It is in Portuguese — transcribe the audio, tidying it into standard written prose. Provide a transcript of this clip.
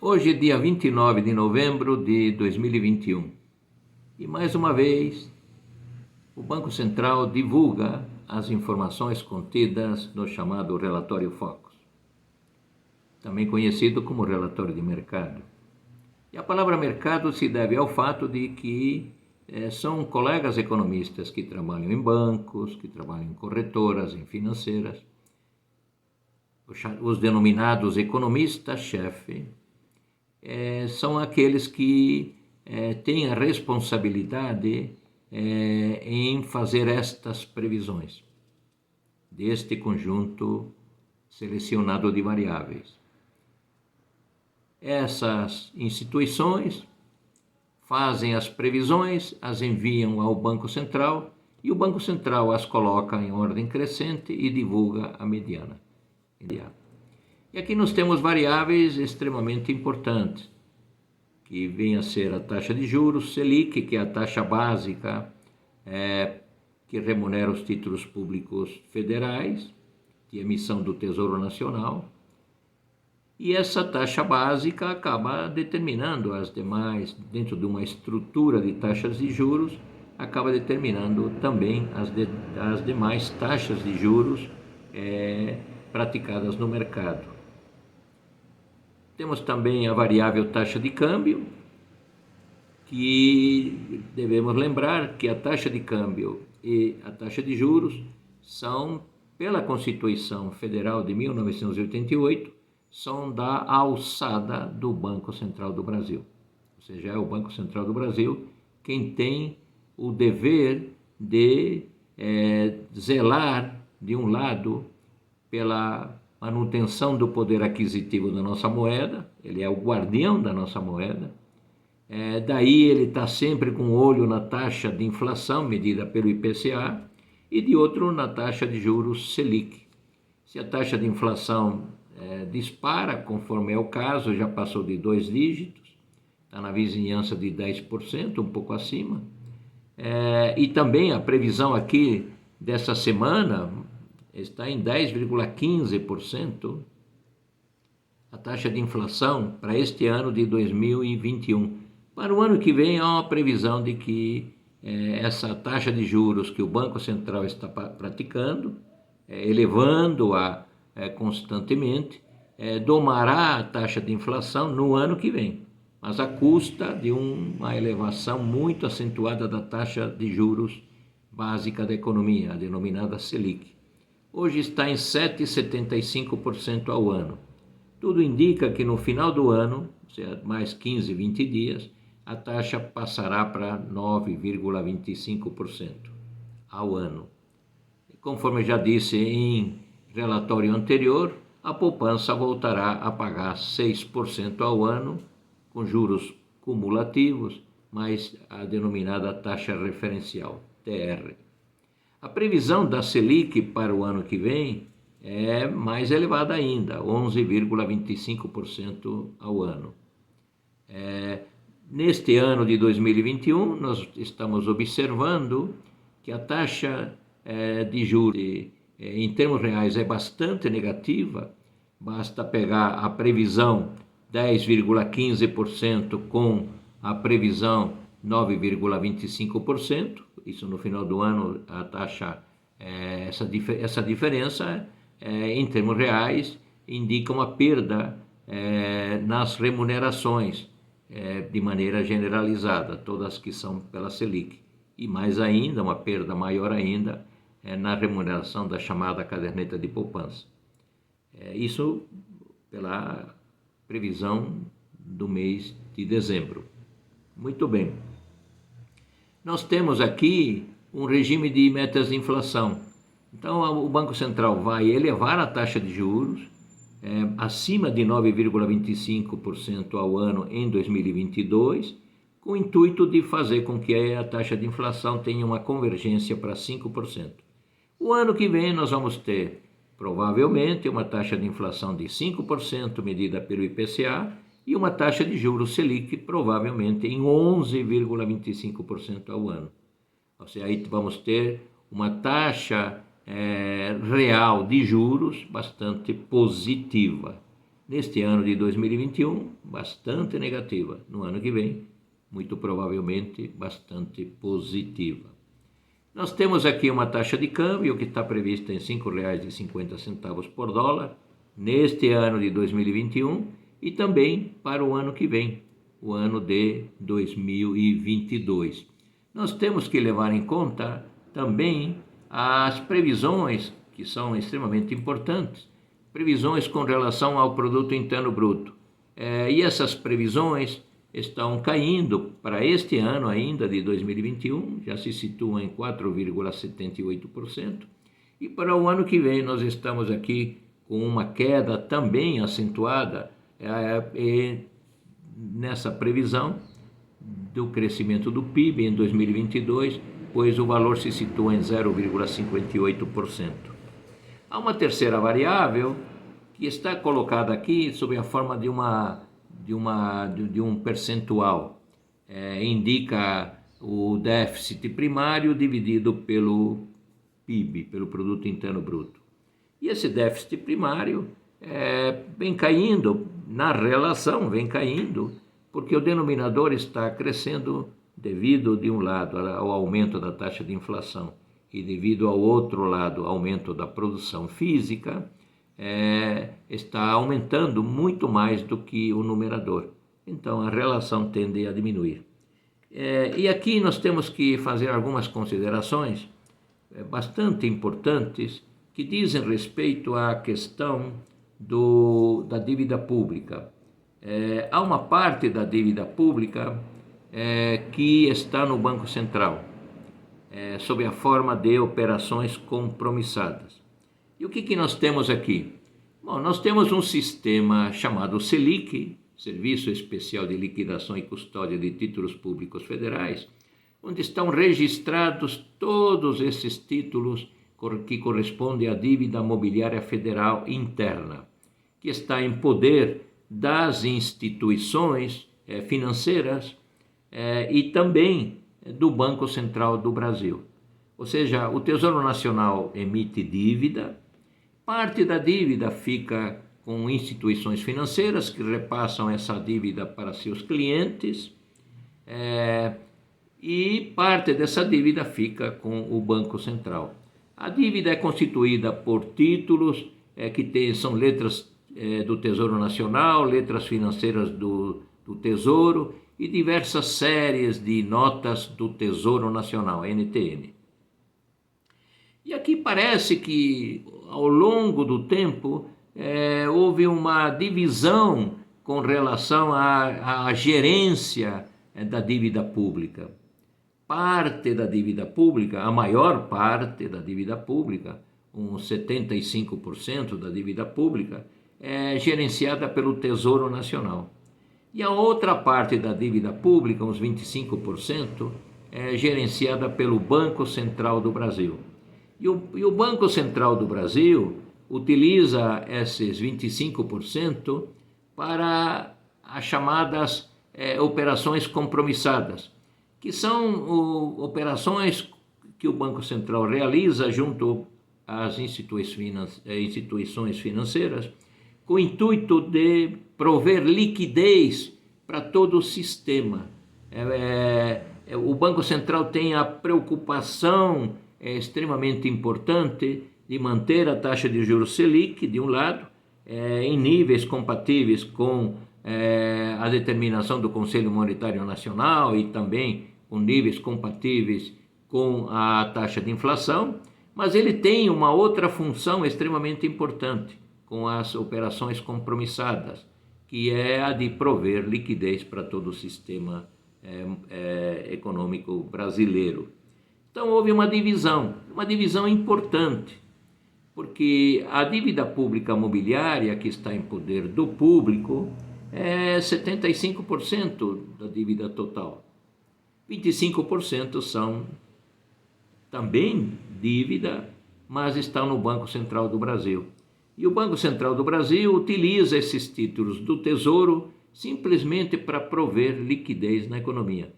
Hoje é dia 29 de novembro de 2021 e mais uma vez o Banco Central divulga as informações contidas no chamado Relatório Focus, também conhecido como Relatório de Mercado. E a palavra mercado se deve ao fato de que são colegas economistas que trabalham em bancos, que trabalham em corretoras, em financeiras, os denominados economistas-chefe, são aqueles que têm a responsabilidade em fazer estas previsões deste conjunto selecionado de variáveis. Essas instituições fazem as previsões, as enviam ao Banco Central e o Banco Central as coloca em ordem crescente e divulga a mediana. E aqui nós temos variáveis extremamente importantes, que vem a ser a taxa de juros, Selic, que é a taxa básica que remunera os títulos públicos federais de emissão do Tesouro Nacional. E essa taxa básica acaba determinando as demais, dentro de uma estrutura de taxas de juros, acaba determinando também as demais taxas de juros praticadas no mercado. Temos também a variável taxa de câmbio, que devemos lembrar que a taxa de câmbio e a taxa de juros são, pela Constituição Federal de 1988, são da alçada do Banco Central do Brasil. Ou seja, é o Banco Central do Brasil quem tem o dever de zelar, de um lado, pela manutenção do poder aquisitivo da nossa moeda, ele é o guardião da nossa moeda, daí ele está sempre com o olho na taxa de inflação medida pelo IPCA e de outro na taxa de juros Selic. Se a taxa de inflação dispara, conforme é o caso, já passou de 2 dígitos, está na vizinhança de 10%, um pouco acima, e também a previsão aqui dessa semana está em 10,15%, a taxa de inflação para este ano de 2021. Para o ano que vem, há uma previsão de que essa taxa de juros que o Banco Central está praticando, elevando-a constantemente, domará a taxa de inflação no ano que vem, mas à custa de uma elevação muito acentuada da taxa de juros básica da economia, a denominada Selic. Hoje está em 7,75% ao ano. Tudo indica que no final do ano, ou seja, mais 15, 20 dias, a taxa passará para 9,25% ao ano. Conforme já disse em relatório anterior, a poupança voltará a pagar 6% ao ano, com juros cumulativos, mais a denominada taxa referencial, TR. A previsão da Selic para o ano que vem é mais elevada ainda, 11,25% ao ano. Neste ano de 2021, nós estamos observando que a taxa de juros em termos reais é bastante negativa. Basta pegar a previsão 10,15% com a previsão 9,25%. Isso no final do ano, a taxa, essa diferença, em termos reais, indica uma perda nas remunerações, de maneira generalizada, todas que são pela Selic. E mais ainda, uma perda maior ainda, na remuneração da chamada caderneta de poupança. Isso pela previsão do mês de dezembro. Muito bem. Nós temos aqui um regime de metas de inflação. Então, o Banco Central vai elevar a taxa de juros acima de 9,25% ao ano em 2022, com o intuito de fazer com que a taxa de inflação tenha uma convergência para 5%. O ano que vem nós vamos ter, provavelmente, uma taxa de inflação de 5% medida pelo IPCA e uma taxa de juros Selic provavelmente em 11,25% ao ano. Ou seja, aí vamos ter uma taxa real de juros bastante positiva. neste ano de 2021, bastante negativa. No ano que vem, muito provavelmente, bastante positiva. Nós temos aqui uma taxa de câmbio que está prevista em R$ 5,50 por dólar, neste ano de 2021 e também para o ano que vem, o ano de 2022. Nós temos que levar em conta também as previsões, que são extremamente importantes, previsões com relação ao produto interno bruto. E essas previsões estão caindo para este ano ainda de 2021, já se situam em 4,78%, e para o ano que vem nós estamos aqui com uma queda também acentuada nessa previsão do crescimento do PIB em 2022, pois o valor se situa em 0,58%. Há uma terceira variável que está colocada aqui sob a forma de um percentual. Indica o déficit primário dividido pelo PIB, pelo Produto Interno Bruto. E esse déficit primário vem caindo, na relação vem caindo, porque o denominador está crescendo devido, de um lado, ao aumento da taxa de inflação e devido ao outro lado, ao aumento da produção física, está aumentando muito mais do que o numerador. Então, a relação tende a diminuir. E aqui nós temos que fazer algumas considerações bastante importantes que dizem respeito à questão da dívida pública. Há uma parte da dívida pública que está no Banco Central, sob a forma de operações compromissadas. E o que nós temos aqui? Bom, nós temos um sistema chamado Selic, Serviço Especial de Liquidação e Custódia de Títulos Públicos Federais, onde estão registrados todos esses títulos que correspondem à dívida mobiliária federal interna, que está em poder das instituições financeiras e também do Banco Central do Brasil. Ou seja, o Tesouro Nacional emite dívida, parte da dívida fica com instituições financeiras que repassam essa dívida para seus clientes e parte dessa dívida fica com o Banco Central. A dívida é constituída por títulos são letras do Tesouro Nacional, letras financeiras do Tesouro e diversas séries de notas do Tesouro Nacional, NTN. E aqui parece que, ao longo do tempo, houve uma divisão com relação à gerência da dívida pública. Parte da dívida pública, a maior parte da dívida pública, uns 75% da dívida pública, é gerenciada pelo Tesouro Nacional. E a outra parte da dívida pública, uns 25%, é gerenciada pelo Banco Central do Brasil. E o Banco Central do Brasil utiliza esses 25% para as chamadas operações compromissadas, que são operações que o Banco Central realiza junto às instituições financeiras, com o intuito de prover liquidez para todo o sistema. O Banco Central tem a preocupação extremamente importante de manter a taxa de juros Selic, de um lado, em níveis compatíveis com a determinação do Conselho Monetário Nacional e também com níveis compatíveis com a taxa de inflação, mas ele tem uma outra função extremamente importante com as operações compromissadas, que é a de prover liquidez para todo o sistema econômico brasileiro. Então houve uma divisão importante, porque a dívida pública mobiliária que está em poder do público é 75% da dívida total. 25% são também dívida, mas estão no Banco Central do Brasil. E o Banco Central do Brasil utiliza esses títulos do Tesouro simplesmente para prover liquidez na economia.